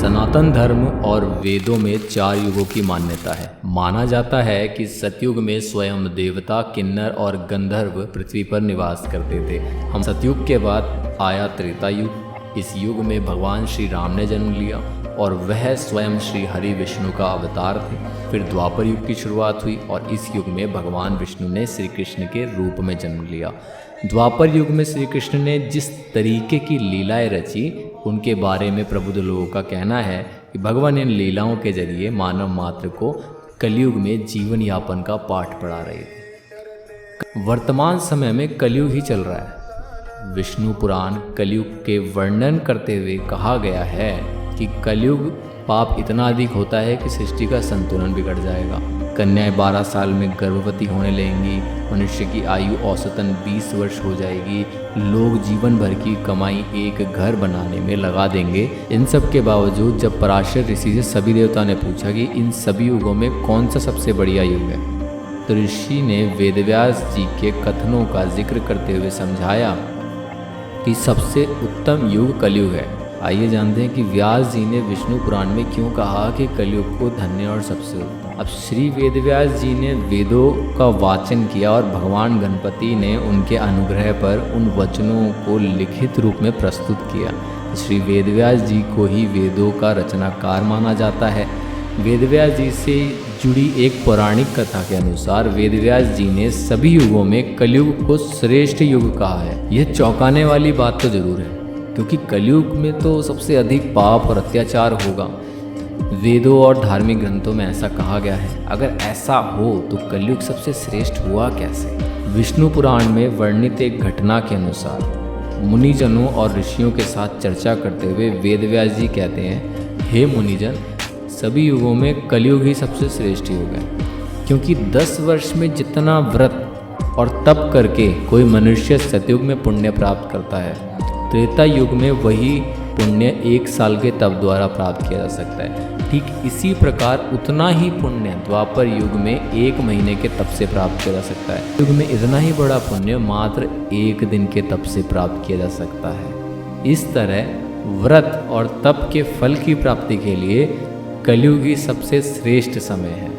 सनातन धर्म और वेदों में 4 युगों की मान्यता है। माना जाता है कि सतयुग में स्वयं देवता, किन्नर और गंधर्व पृथ्वी पर निवास करते थे। हम सतयुग के बाद आया त्रेता युग। इस युग में भगवान श्री राम ने जन्म लिया और वह स्वयं श्री हरि विष्णु का अवतार थे। फिर द्वापर युग की शुरुआत हुई और इस युग में भगवान विष्णु ने श्री कृष्ण के रूप में जन्म लिया। द्वापर युग में श्री कृष्ण ने जिस तरीके की लीलाएं रची, उनके बारे में प्रबुद्ध लोगों का कहना है कि भगवान इन लीलाओं के जरिए मानव मात्र को कलयुग में जीवन यापन का पाठ पढ़ा रहे थे। वर्तमान समय में कलयुग ही चल रहा है। विष्णु पुराण कलयुग के वर्णन करते हुए कहा गया है कि कलयुग पाप इतना अधिक होता है कि सृष्टि का संतुलन बिगड़ जाएगा। कन्याएं 12 साल में गर्भवती होने लगेंगी। मनुष्य की आयु औसतन 20 वर्ष हो जाएगी। लोग जीवन भर की कमाई एक घर बनाने में लगा देंगे। इन सब के बावजूद जब पराशर ऋषि से सभी देवता ने पूछा कि इन सभी युगों में कौन सा सबसे बढ़िया युग है, तो ऋषि ने वेदव्यास जी के कथनों का जिक्र करते हुए समझाया कि सबसे उत्तम युग कलयुग है। आइए जानते हैं कि व्यास जी ने विष्णु पुराण में क्यों कहा कि कलयुग को धन्य और सबसे उत्तम। अब श्री वेदव्यास जी ने वेदों का वाचन किया और भगवान गणपति ने उनके अनुग्रह पर उन वचनों को लिखित रूप में प्रस्तुत किया। श्री वेदव्यास जी को ही वेदों का रचनाकार माना जाता है। वेदव्यास जी से जुड़ी एक पौराणिक कथा के अनुसार वेदव्यास जी ने सभी युगों में कलयुग को श्रेष्ठ युग कहा है। यह चौंकाने वाली बात तो जरूर है, क्योंकि कलयुग में तो सबसे अधिक पाप और अत्याचार होगा। वेदों और धार्मिक ग्रंथों में ऐसा कहा गया है। अगर ऐसा हो तो कलयुग सबसे श्रेष्ठ हुआ कैसे? विष्णु पुराण में वर्णित एक घटना के अनुसार मुनिजनों और ऋषियों के साथ चर्चा करते हुए वेदव्यास जी कहते हैं, हे मुनिजन, सभी युगों में कलयुग ही सबसे श्रेष्ठ युग है, क्योंकि 10 वर्ष में जितना व्रत और तप करके कोई मनुष्य सतयुग में पुण्य प्राप्त करता है, त्रेता युग में वही पुण्य 1 साल के तप द्वारा प्राप्त किया जा सकता है। ठीक इसी प्रकार उतना ही पुण्य द्वापर युग में 1 महीने के तप से प्राप्त किया जा सकता है। युग में इतना ही बड़ा पुण्य मात्र 1 दिन के तप से प्राप्त किया जा सकता है। इस तरह व्रत और तप के फल की प्राप्ति के लिए कलयुग ही सबसे श्रेष्ठ समय है।